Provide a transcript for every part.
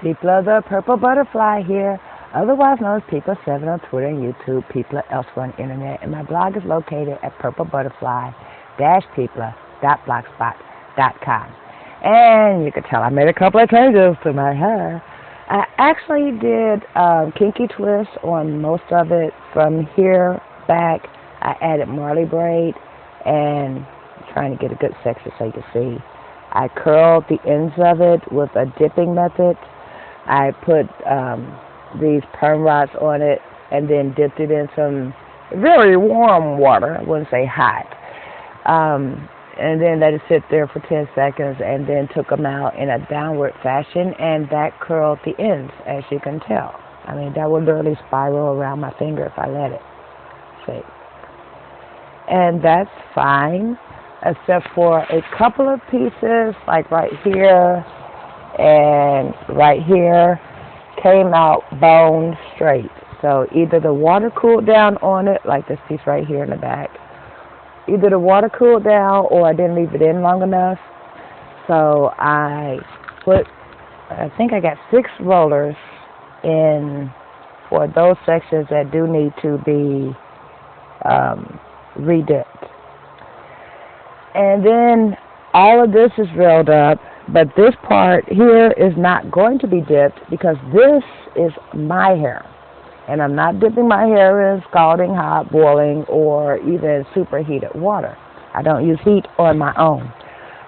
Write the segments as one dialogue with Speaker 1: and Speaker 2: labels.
Speaker 1: People of the Purple Butterfly here, otherwise known as People 7 on Twitter and YouTube, People elsewhere on the internet, and my blog is located at purplebutterfly-people.blogspot.com. And you can tell I made a couple of changes to my hair. I actually did kinky twist on most of it. From here back, I added Marley braid, and I'm trying to get a good section so you can see. I curled the ends of it with a dipping method. I put these perm rods on it and then dipped it in some very warm water. I wouldn't say hot. And then let it sit there for 10 seconds and then took them out in a downward fashion, and that curled the ends, as you can tell. I mean, that would literally spiral around my finger if I let it. See? And that's fine, except for a couple of pieces, like right here and right here, came out bone straight. So either the water cooled down on it, like this piece right here in the back, either the water cooled down or I didn't leave it in long enough. So I think I got 6 rollers in for those sections that do need to be redipped. And then all of this is rolled up, but this part here is not going to be dipped because this is my hair. And I'm not dipping my hair in scalding hot, boiling, or even superheated water. I don't use heat on my own.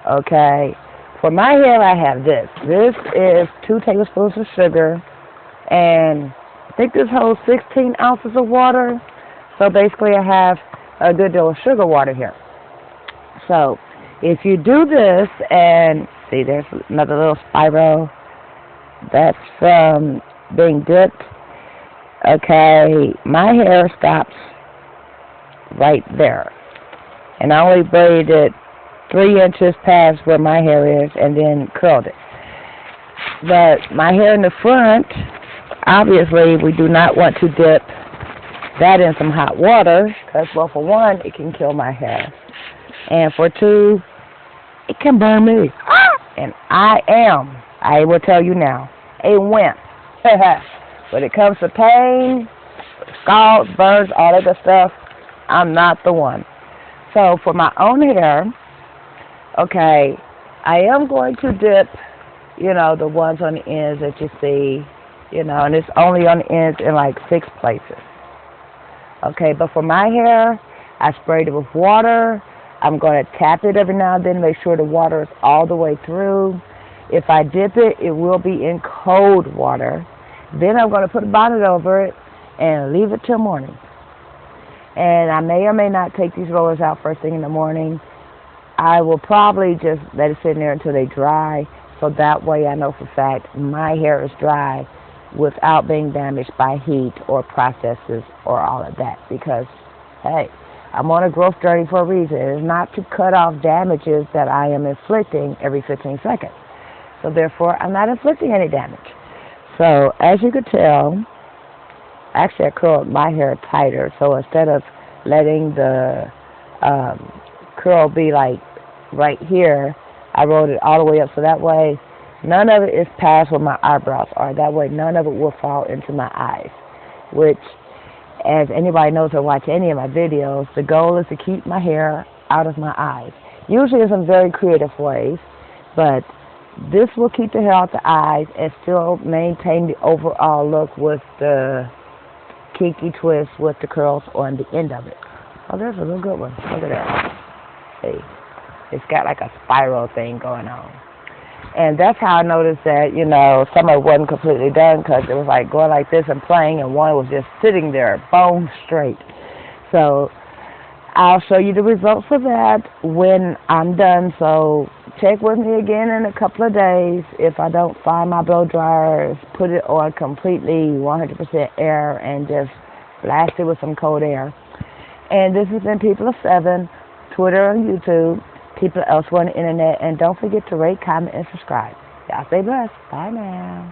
Speaker 1: Okay? For my hair, I have this. This is 2 tablespoons of sugar, and I think this holds 16 ounces of water. So basically, I have a good deal of sugar water here. So if you do this, and see, there's another little spiral. That's from being dipped. Okay, my hair stops right there. And I only braided it 3 inches past where my hair is and then curled it. But my hair in the front, obviously, we do not want to dip that in some hot water because, well, for one, it can kill my hair. And for 2, it can burn me. And I will tell you now, a wimp. When it comes to pain, scalds, burns, all that good stuff, I'm not the one. So for my own hair, okay, I am going to dip, you know, the ones on the ends that you see, you know, and it's only on the ends in like 6 places. Okay, but for my hair, I sprayed it with water. I'm going to tap it every now and then, make sure the water is all the way through. If I dip it, it will be in cold water. Then I'm going to put a bonnet over it and leave it till morning. And I may or may not take these rollers out first thing in the morning. I will probably just let it sit in there until they dry, so that way I know for a fact my hair is dry without being damaged by heat or processes or all of that. Because, hey, I'm on a growth journey for a reason. It is not to cut off damages that I am inflicting every 15 seconds. So therefore, I'm not inflicting any damage. So, as you could tell, actually I curled my hair tighter. So instead of letting the curl be like right here, I rolled it all the way up. So that way, none of it is past where my eyebrows are. That way, none of it will fall into my eyes. Which, as anybody knows or watch any of my videos, the goal is to keep my hair out of my eyes. Usually in some very creative ways, but this will keep the hair out the eyes and still maintain the overall look with the kinky twist with the curls on the end of it. Oh, there's a real good one. Look at that. See, it's got like a spiral thing going on. And that's how I noticed that, you know, some of it wasn't completely done because it was like going like this and playing, and one was just sitting there, bone straight. So I'll show you the results of that when I'm done. So check with me again in a couple of days. If I don't find my blow dryer, put it on completely 100% air and just blast it with some cold air. And this has been People of 7, Twitter and YouTube, People elsewhere on the internet. And don't forget to rate, comment, and subscribe. Y'all stay blessed. Bye now.